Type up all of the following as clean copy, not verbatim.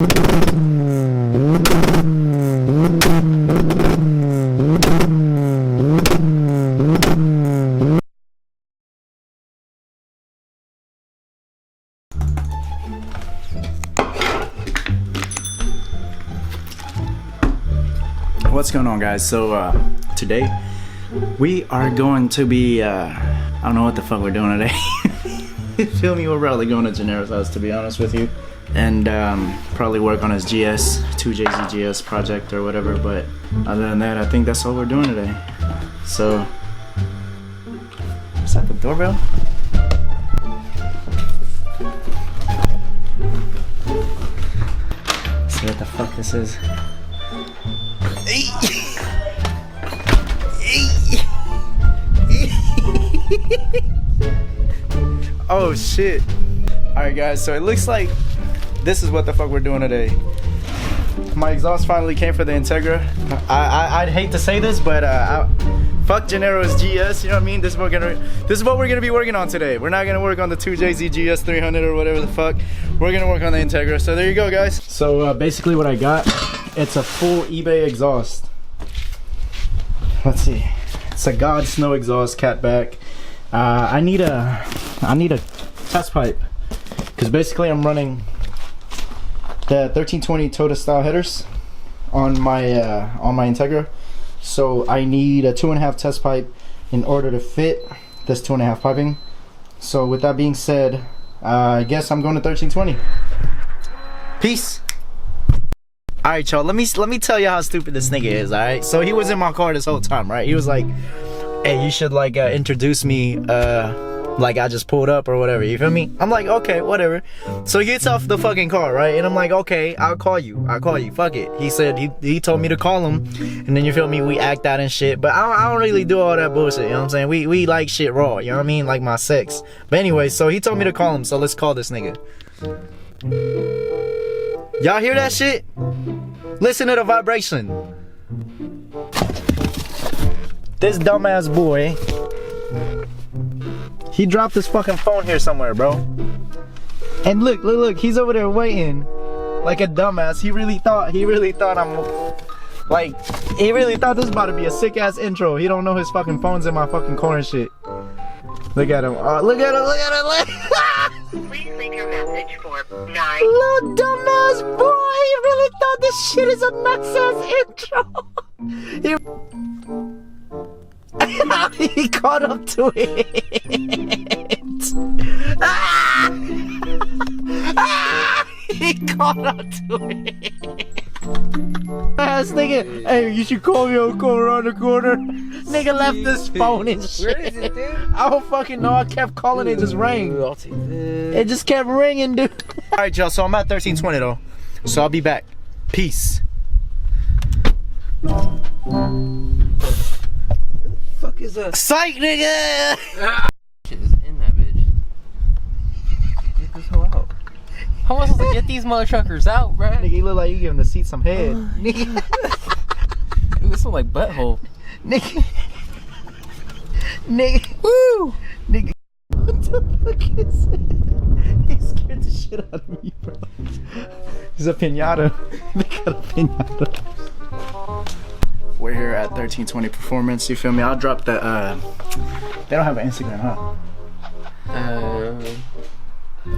What's going on, guys? So today we are going to be I don't know what the fuck we're doing today. You feel me? We're probably going to Gennaro's house, to be honest with you, and probably work on his GS 2JZ GS project or whatever. But other than that, I think that's all we're doing today. So is that the doorbell? Let's see what the fuck this is. Oh shit. Alright guys, so it looks like this is what the fuck we're doing today. My exhaust finally came for the Integra. I'd hate to say this, but fuck Gennaro's GS, you know what I mean? This is what we're gonna be working on today. We're not gonna work on the 2JZ GS 300 or whatever the fuck. We're gonna work on the Integra. So there you go, guys. So basically what I got, it's a full eBay exhaust. Let's see. It's a GodSnow exhaust catback. I need a test pipe because basically I'm running the 1320 Toyota style headers on my Integra. So I need a 2.5 test pipe in order to fit this 2.5 piping. So with that being said, I guess I'm going to 1320. Peace. Alright, y'all, let me tell you how stupid this nigga is, alright? So he was in my car this whole time, right? He was like, hey, you should like introduce me like I just pulled up or whatever, you feel me? I'm like, okay, whatever. So he gets off the fucking car, right? And I'm like, okay, I'll call you, fuck it. He said he told me to call him, and then you feel me, we act out and shit. But I don't really do all that bullshit, you know what I'm saying? We like shit raw, you know what I mean? Like my sex. But anyway, so he told me to call him, so let's call this nigga. Y'all hear that shit? Listen to the vibration. This dumbass boy, he dropped his fucking phone here somewhere, bro. And look, he's over there waiting like a dumbass. He really thought I'm like, he really thought this was about to be a sick ass intro. He don't know his fucking phone's in my fucking car and shit. Look at him. Look at him. Please leave your message for 9. Little dumbass boy, he really thought this shit is a nice ass intro. He caught up to it. He caught up to it. Ass nigga, hey, you should call me. I'll come around the corner. Nigga left his phone and shit. Where is it, dude? I don't fucking know. I kept calling, it just rang. It just kept ringing, dude. Alright, y'all, so I'm at 1320 though. So I'll be back. Peace. Fuck is that? Psych, nigga! Shit is in that bitch. Get this hoe out. How am I supposed to get these mother truckers out, bruh? Nigga, you look like you giving the seat some head. Nigga. Ooh, this one like butthole. Nigga. Nigga. Woo! Nigga. What the fuck is it? He scared the shit out of me, bro. He's a pinata. They got a pinata. We're here at 1320 Performance, you feel me? I'll drop the, they don't have an Instagram, huh?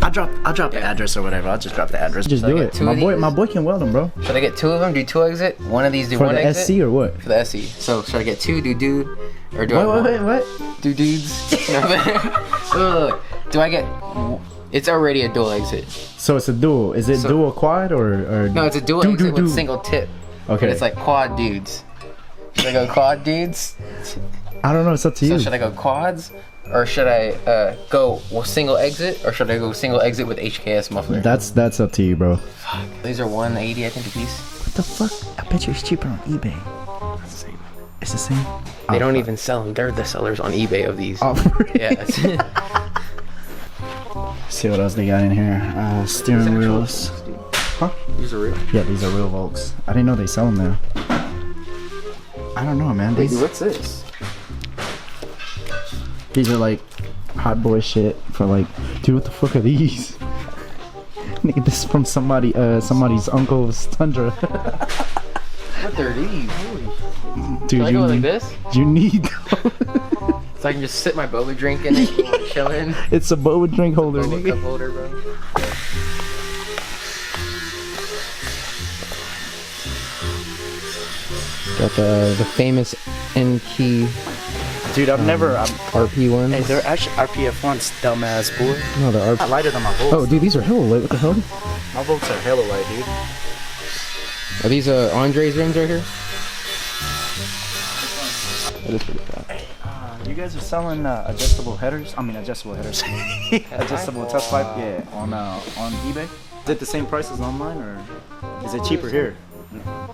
I'll drop the address or whatever. I'll just drop the address. Just do it. My boy can weld them, bro. Should I get 2 of them? Do 2 exit? One of these do 1 exit? For the SC or what? For the SC. So should I get 2? Do dude? Or do what? Do dudes? Look. Do I get? It's already a dual exit. So it's a dual. Is it dual quad or? No, it's a dual exit with single tip. Okay. But it's like quad dudes. Should I go quad dudes? I don't know. It's up to you. So should I go quads? Or should I go single exit? Or should I go single exit with HKS muffler? That's up to you, bro. Fuck. These are $180, I think, a piece. What the fuck? I bet you it's cheaper on eBay. It's the same. It's the same? They don't even sell them. They're the sellers on eBay of these. Oh, really? Yeah. See what else they got in here. Steering wheels. Huh? These are real? Yeah, these are real Volks. I didn't know they sell them there. I don't know, man. Wait, what's this? These are like hot boy shit for like, dude, what the fuck are these? Nigga, this is from somebody's uncle's Tundra. What are these? Holy Dude, Should I go like this? You need. So I can just sit my boba drink in it and chilling. It's a boba drink holder, Boba nigga. cup holder, bro. Got the famous N key. Dude, I've never. RP ones. Hey, they're actually RPF ones, dumbass boy. No, they're RP. I lighted on my bolts. Oh, dude, these are hella light. What the hell? My bolts are hella light, dude. Are these Andre's rims right here? That is pretty fast. Hey, you guys are selling adjustable headers? I mean, adjustable headers. Adjustable test pipe, yeah, on eBay. Is it the same price as online, or is it cheaper here?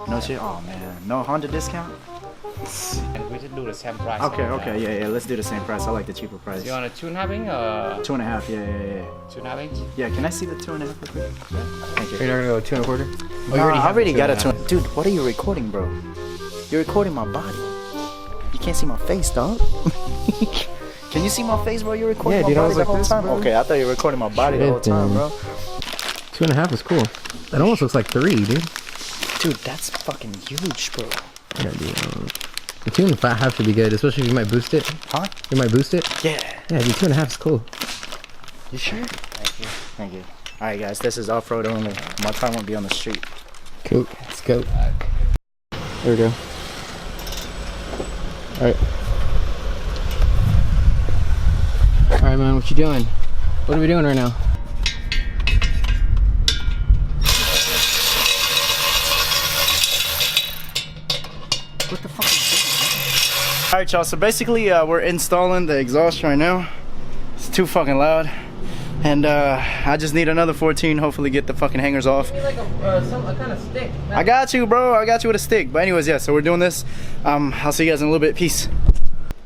No shit. Oh man, no Honda discount. And we should do the same price. Okay, yeah. Let's do the same price. I like the cheaper price. You want a 2.5 inch or 2.5, yeah. 2.5 inch? Yeah, can I see the 2.5 real quick? Thank you. You're not gonna go 2 1/4? Oh, I already got a 2. Dude, what are you recording, bro? You're recording my body. You can't see my face, dog. Can you see my face, bro? You're recording my body the whole time. Bro. Okay, I thought you were recording my body the whole time, bro. 2.5 is cool. It almost looks like 3, dude. Dude, that's fucking huge, bro. Yeah, dude. The 2.5 should be good, especially if you might boost it. Huh? You might boost it? Yeah. Yeah, dude, 2.5 is cool. You sure? Thank you. Thank you. Alright, guys, this is off-road only. My car won't be on the street. Cool. Let's go. There we go. Alright. Alright, man, what you doing? What are we doing right now? What the fuck is this? Alright, y'all, so basically we're installing the exhaust right now. It's too fucking loud. And I just need another 14, hopefully get the fucking hangers off. You need like a kind of stick. I got you, bro. I got you with a stick. But anyways, yeah, so we're doing this. I'll see you guys in a little bit. Peace.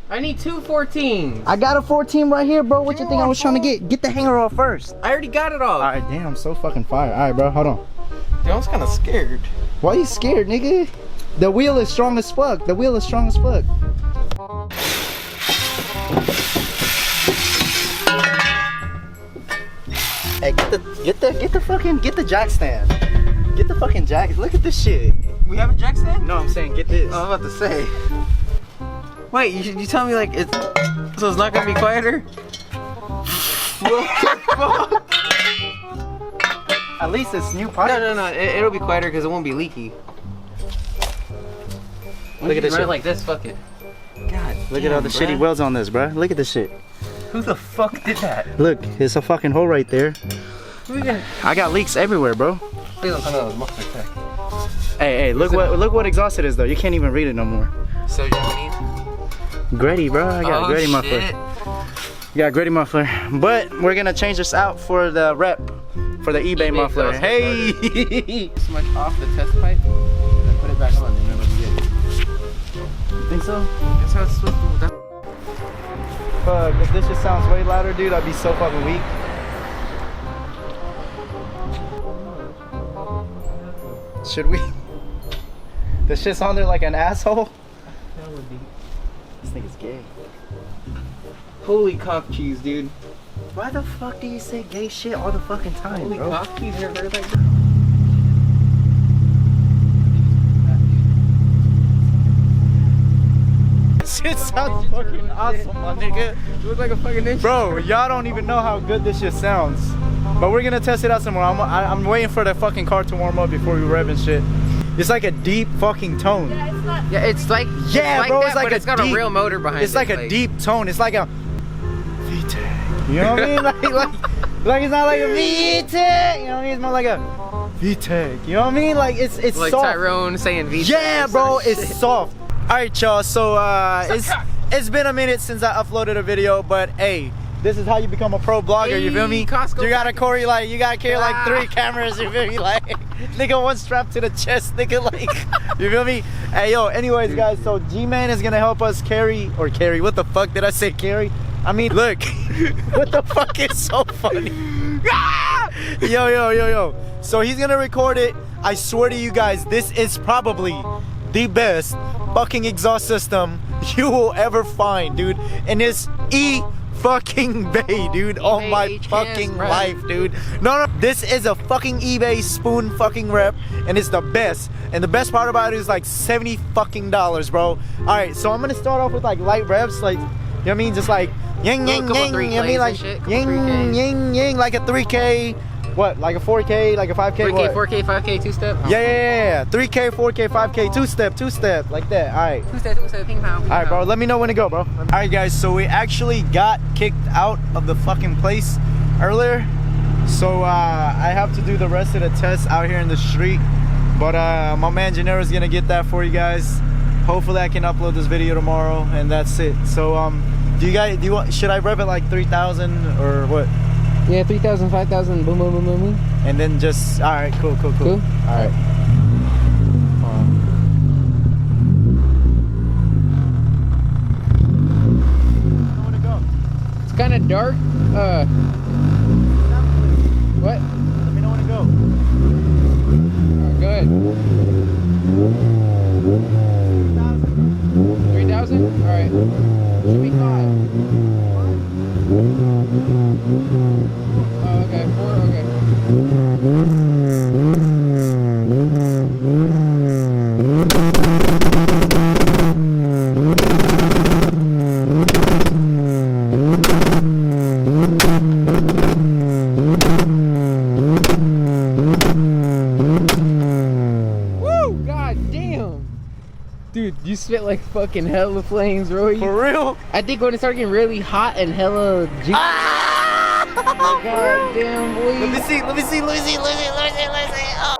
I need 2 14s. I got a 14 right here, bro. What you think I was trying to get? Get the hanger off first. I already got it all. Alright, damn, I'm so fucking fire. Alright, bro, hold on. Dude, I was kind of scared. Why you scared, nigga? The wheel is strong as fuck. The wheel is strong as fuck. Hey, get the jack stand. Get the fucking jack. Look at this shit. We have a jack stand? No, I'm saying get this. I was about to say. Wait, you tell me like it's so it's not gonna be quieter? What the fuck? At least it's new pipe. No. It'll be quieter because it won't be leaky. Look at this shit. Like this, fuck it. God, look at all the shitty welds on this, bro. Look at this shit. Who the fuck did that? Look, it's a fucking hole right there. I got leaks everywhere, bro. Please don't tell me that was muffler tech. Hey, look what exhaust it is though. You can't even read it no more. So Japanese? Grady, bro. I got a Grady muffler. Shit. You got a Grady muffler. But we're gonna change this out for the rep, for the eBay muffler. Hey! This much off the test pipe, and then put it back on, and then it'll be good. You think so? That's how it's supposed to be. Fuck, if this just sounds way louder, dude, I'd be so fucking weak. Should we? This shit's on there like an asshole? This nigga's gay. Holy cock cheese, dude. Why the fuck do you say gay shit all the fucking time, Holy bro? cock cheese, never heard like Shit sounds fucking awesome, my nigga. You look like a fucking ninja. Bro, y'all don't even know how good this shit sounds. But we're gonna test it out some more. I'm waiting for the fucking car to warm up before we rev and shit. It's like a deep fucking tone. Yeah, it's like Yeah, bro, it's like but it's got a real motor behind it. It's like a deep tone. It's like a VTEC. You know what I mean? Like it's not like a VTEC. You know what I mean? It's more like a VTEC. You know what I mean? Like it's like soft. Tyrone saying VTEC. Yeah, bro, it's soft. All right, y'all. So it's been a minute since I uploaded a video, but hey, this is how you become a pro blogger. You feel me? Costco. You gotta carry like 3 cameras. You feel me? Like nigga, one strapped to the chest. Nigga, like you feel me? Hey, yo. Anyways, guys. So G-Man is gonna help us carry. What the fuck did I say? Carry? I mean, look. What the fuck is so funny? Yo. So he's gonna record it. I swear to you guys, this is probably the best fucking exhaust system you will ever find, dude. And this fucking bay, dude. Oh eBay my H fucking cans, bro. life, dude. No, this is a fucking eBay spoon fucking rep, and it's the best. And the best part about it is like $70 fucking, bro. All right, so I'm gonna start off with like light reps, like, you know what I mean, just like yang yang Couple yang. You know what I mean, like yang yang yang, like a 3K. What, like a 4K, like a 5K, 3K, what? 4K, 5K, two-step? Yeah. 3K, 4K, 5K, two-step, like that. All right. Two-step, ping pong. All right, bro. Let me know when to go, bro. All right, guys. So we actually got kicked out of the fucking place earlier. So I have to do the rest of the tests out here in the street. But my man Gennaro's gonna get that for you guys. Hopefully I can upload this video tomorrow, and that's it. So do you want? Should I rev it like 3,000 or what? Yeah, 3,000, 5,000, boom, boom, boom, boom, boom. And then just, all right, cool. Cool? All right. I want to go. It's kind of dark. What? Let me know when to go. Alright, go ahead. 3,000? Alright. Should be 5. Oh, okay. 4, okay. Woo! God damn! Dude, you spit like fucking hella flames, bro. For real? I think when it started getting really hot and hella juicy. God damn, boy. Let me see. Oh.